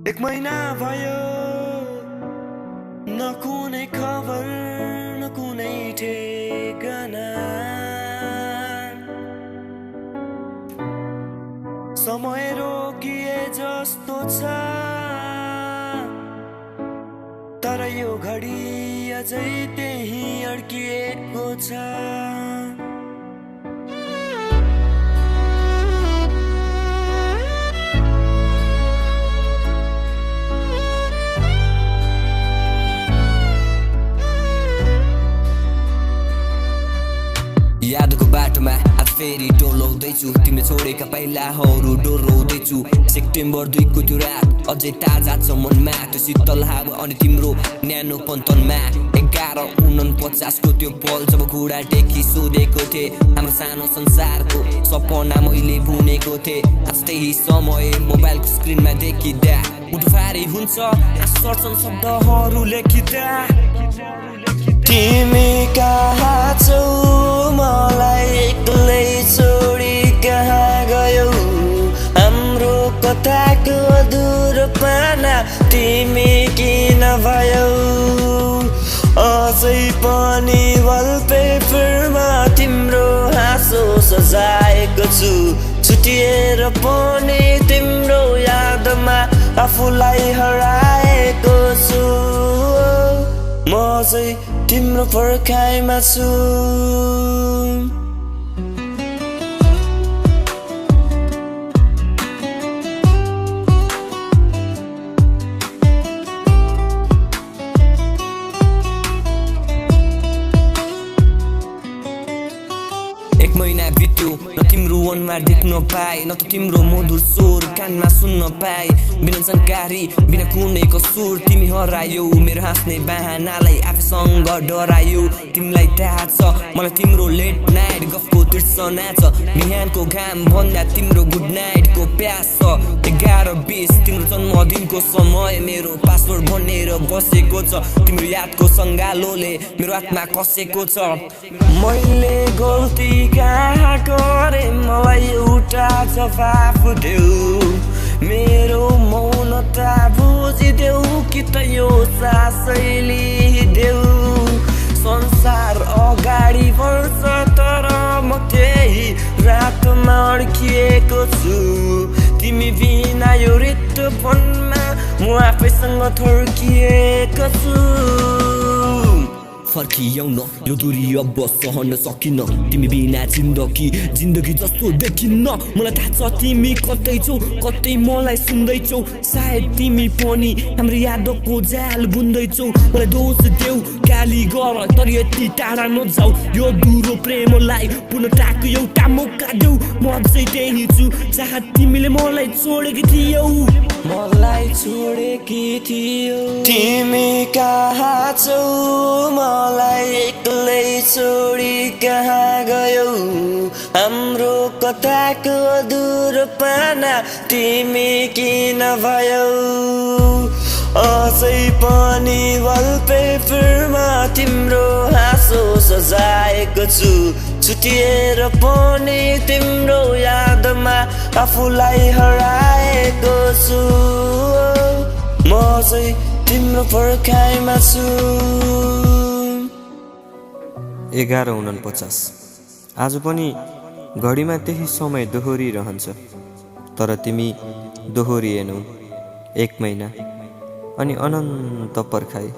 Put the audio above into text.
एक महिना भयो न कुनै खबर न कुनै ठेगाना, समय रोकिए जस्तो छ तर यो घडी अझै त्यही अड्किएको छ। यादको बाटोमा आज फेरि डोलाउँदैछु, तिमीले छोडेका पहिलाहरू डोहोऱ्याउँदैछु। सेप्टेम्बर 2 को त्यो रात अझै ताजा छ मनमा, त्यो शीतल हावा अनि तिम्रो न्यानोपन तनमा। 11:49 को त्यो पल जब घुँडा टेकी सोधेको थिएँ हाम्रो सानो संसारको सपना मैले बुनेको थिएँ। आज त्यही समय मोबाइलको स्क्रिनमा देखिँदा उठफारी हुन्छ, सर्छन् शब्दहरू लेखिँदा। तिमी कहाँ छौ मलाई एक्लै छोडी कहाँ गयौ, हाम्रो कथाको अधुरोपना तिमी किन भयौ। अझै पनि वालपेपरमा तिम्रो हाँसो सजाएको छु, छुटिएर पनि तिम्रो यादमा आफूलाई हराएको छु। म चाहिँ तिम्रो पर्खाइमा छु। एक महिना बित्यो न तिम्रो अनुहार देख्न पाए, न त तिम्रो मधुर स्वर कानमा सुन्न पाए। बिना जानकारी बिना कुनै कसुर तिमी हरायौ, मेरो हाँस्ने बहानालाई आफैसँग डरायौ। तिमीलाई थाहा छ मलाई तिम्रो लेट नाइट गफको तिर्सना छ, बिहानको घाम भन्दा तिम्रो गुड नाइटको प्यास छ। 11:20 तिम्रो जन्मदिनको समय मेरो पासवर्ड बनेर बसेको छ, तिम्रो यादको सङ्गालोले मेरो आत्मा कसेको छ। मैले गल्ती कहाँ गरे मलाई एउटा जवाफ देऊ, मेरो मौनता बुझिदेऊ कि त यो सासै लिदेऊ। संसार अगाडि बढ्छ तर म त्यही रातमा अड्किएको छु, तिमी बिना यो रित्तोपनमा म आफैसँग थर्किएको छु। फर्किआउन यो दूरी अब सहन सकिन, तिमी बिना जिन्दगी जस्तो देखिन्न। मलाई थाहा छ तिमी कतै छौ, कतै मलाई सुन्दैछौ, सायद तिमी पनि हाम्रो यादको जाल बुन्दैछौ। मलाई दोष देऊ गाली गर तर यति टाढा नजाऊ, यो दुरो प्रेमलाई पुनः एउटा मौका देऊ। म अझै त्यही छु जहाँ तिमीले मलाई छोडेकी थियौ, मलाई छोडेकी थियौ। तिमी कहाँ छौ मलाई एक्लै छोडी कहाँ गयौ, हाम्रो कथाको अधुरोपना तिमी किन भयौ। अझै पनि वालपेपरमा तिम्रो हाँसो सजाएको छु, छुटिएर पनि तिम्रो यादमा आफूलाई हराएको छु। म चाहिँ तिम्रो पर्खाइमा छु। 11:49 आज पनि घडीमा त्यही समय दोहोरिरहन्छ, तर तिमी दोहोरिएनौ। 1 महिना अनि अनन्त पर्खाइ।